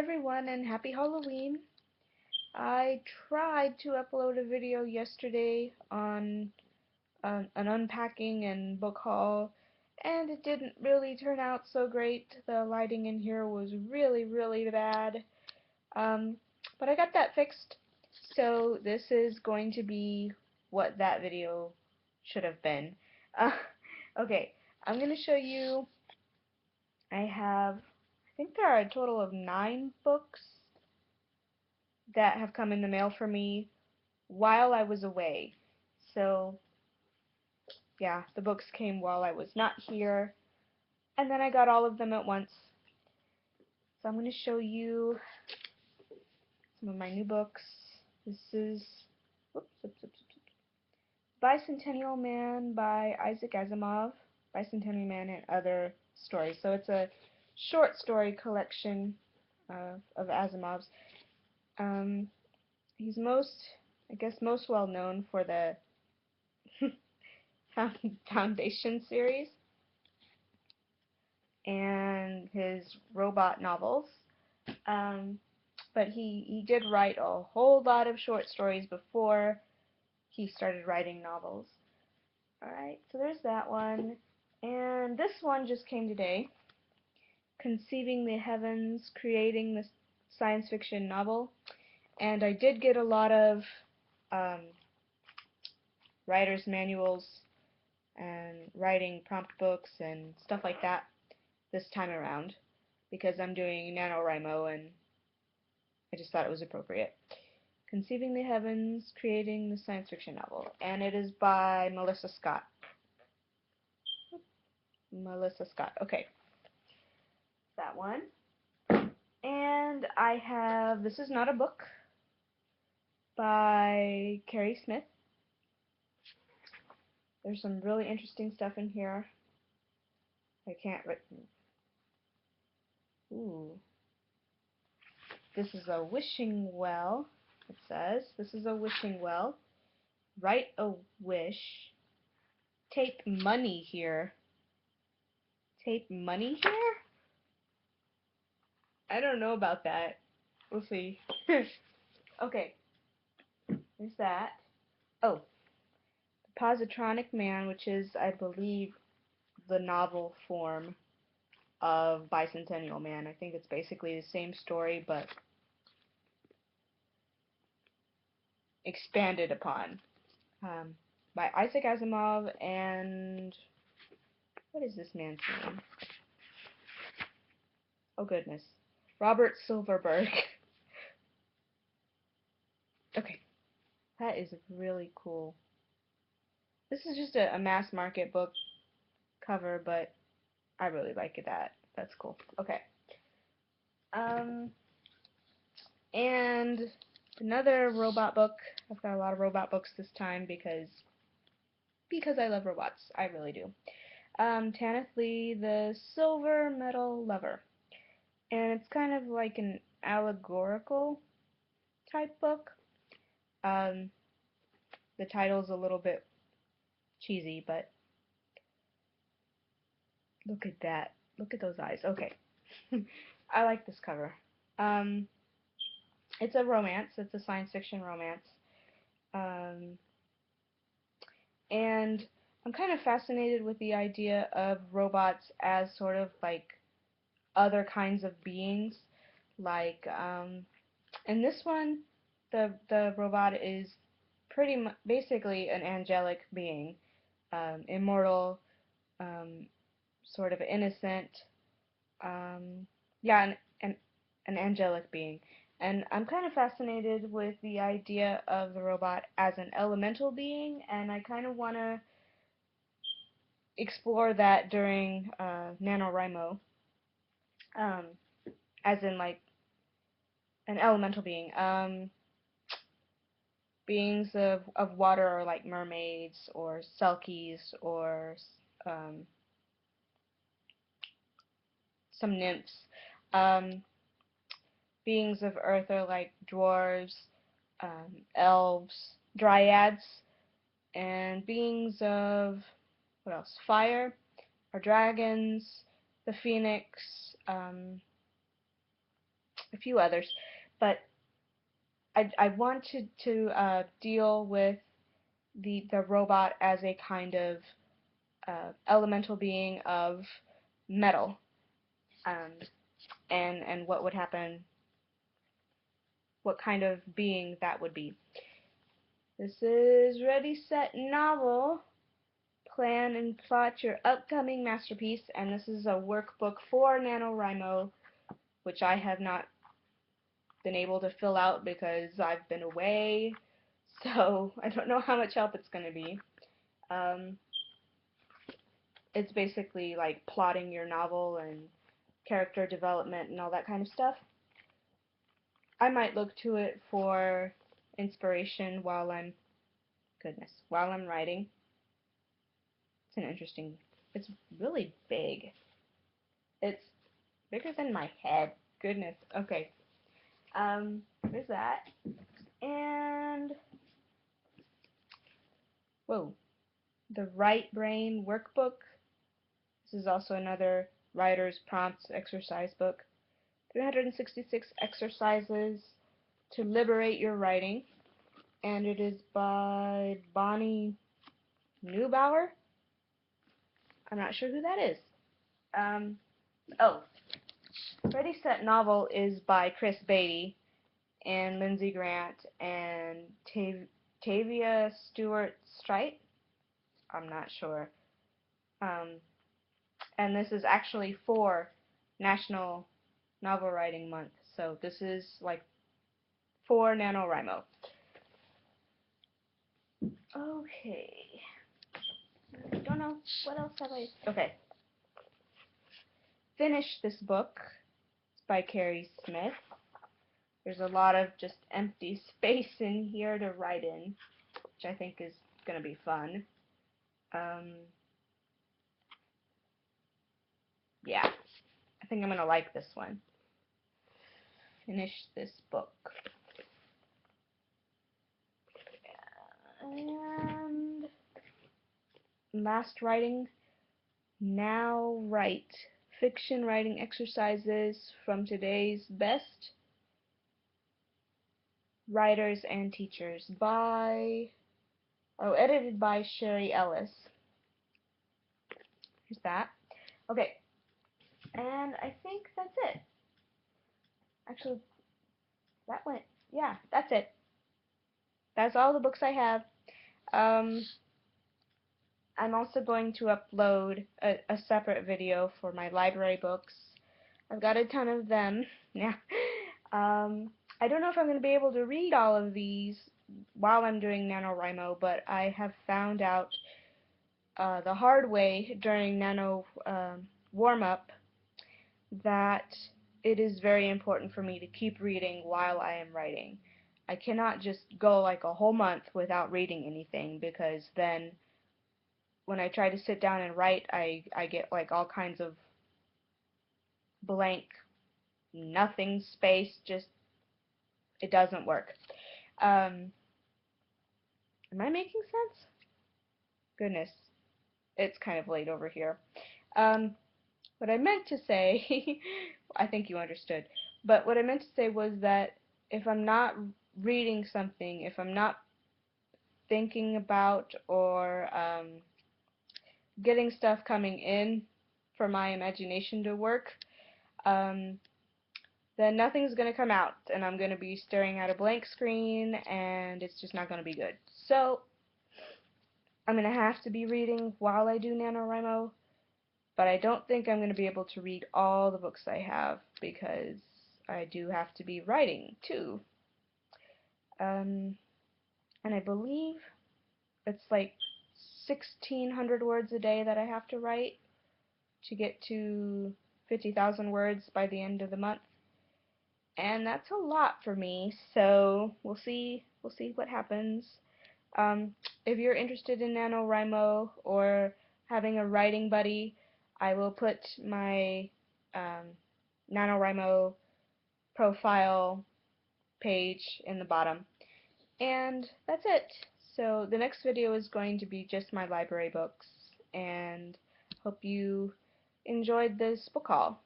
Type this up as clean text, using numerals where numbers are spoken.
everyone, and happy Halloween. I tried to upload a video yesterday on an unpacking and book haul, and it didn't really turn out so great. The lighting in here was really bad. Um, but I got that fixed, so this is going to be what that video should have been. Uh, okay, I'm going to show you. I think there are a total of 9 books that have come in the mail for me while I was away. So, yeah, the books came while I was not here, and then I got all of them at once. So I'm going to show you some of my new books. This is Bicentennial Man by Isaac Asimov, Bicentennial Man and Other Stories. So it's a short story collection of Asimov's. He's I guess, most well known for the Foundation series and his robot novels. But he did write a whole lot of short stories before he started writing novels. Alright, so there's that one. And this one just came today. Conceiving the Heavens, Creating the Science Fiction Novel. And I did get a lot of writer's manuals and writing prompt books and stuff like that this time around because I'm doing NaNoWriMo and I just thought it was appropriate. Conceiving the Heavens, Creating the Science Fiction Novel, and it is by Melissa Scott. Okay, that one. And I have This Is Not a Book by Carrie Smith. There's some really interesting stuff in here. I can't Ooh. This is a wishing well, it says. This is a wishing well. Write a wish. Tape money here. Tape money here? I don't know about that. We'll see. Okay. There's that. Oh. Positronic Man, which is, I believe, the novel form of Bicentennial Man. I think it's basically the same story, but expanded upon. By Isaac Asimov and... what is this man's name? Oh goodness. Robert Silverberg. Okay. That is really cool. This is just a mass market book cover, but I really like that. That's cool. Okay. And another robot book. I've got a lot of robot books this time because I love robots. I really do. Tanith Lee, The Silver Metal Lover. And it's kind of like an allegorical type book. The title's a little bit cheesy, but look at that. Look at those eyes. Okay. I like this cover. It's a romance. It's a science fiction romance. And I'm kind of fascinated with the idea of robots as sort of like other kinds of beings. Like, in this one, the robot is basically an angelic being, immortal, sort of innocent, yeah, an angelic being. And I'm kind of fascinated with the idea of the robot as an elemental being, and I kind of want to explore that during NaNoWriMo, as in like an elemental being. Beings of water are like mermaids or selkies or some nymphs. Beings of earth are like dwarves, elves, dryads, and beings of, what else, fire are dragons, the phoenix, a few others, but I wanted to deal with the robot as a kind of elemental being of metal, um, and what would happen, what kind of being that would be. This is Ready, Set, Novel. Plan and plot your upcoming masterpiece, and this is a workbook for NaNoWriMo, which I have not been able to fill out because I've been away, so I don't know how much help it's going to be. Um, it's basically like plotting your novel and character development and all that kind of stuff. I might look to it for inspiration while I'm writing. It's an interesting, it's really big. It's bigger than my head. Goodness. Okay. There's that. And whoa, the Right Brain Workbook. This is also another writer's prompts exercise book. 366 exercises to liberate your writing, and it is by Bonnie Neubauer. I'm not sure who that is. Oh, Ready Set Novel is by Chris Beatty and Lindsay Grant and Tavia Stewart Strite. I'm not sure. And this is actually for National Novel Writing Month, so this is like for NaNoWriMo. Okay. I don't know. What else have I... Okay. Finish this book. It's by Carrie Smith. There's a lot of just empty space in here to write in, which I think is going to be fun. Yeah. I think I'm going to like this one. Finish this book. And last writing. Now write fiction writing exercises from today's best writers and teachers by, edited by Sherry Ellis. Here's that. Okay, and I think that's it. Actually, that went, yeah, that's it. That's all the books I have. I'm also going to upload a separate video for my library books. I've got a ton of them. Yeah. I don't know if I'm going to be able to read all of these while I'm doing NaNoWriMo, but I have found out the hard way during Nano warm-up that it is very important for me to keep reading while I am writing. I cannot just go like a whole month without reading anything, because then when I try to sit down and write, I get like all kinds of blank, nothing space, just, it doesn't work. Am I making sense? Goodness, it's kind of late over here. What I meant to say, I think you understood, but what I meant to say was that if I'm not reading something, if I'm not thinking about or getting stuff coming in for my imagination to work, then nothing's going to come out, and I'm going to be staring at a blank screen, and it's just not going to be good. So I'm going to have to be reading while I do NaNoWriMo, but I don't think I'm going to be able to read all the books I have, because I do have to be writing too. And I believe it's like 1,600 words a day that I have to write to get to 50,000 words by the end of the month. And that's a lot for me, so we'll see what happens. If you're interested in NaNoWriMo or having a writing buddy, I will put my NaNoWriMo profile page in the bottom. And that's it. So the next video is going to be just my library books, and hope you enjoyed this book haul.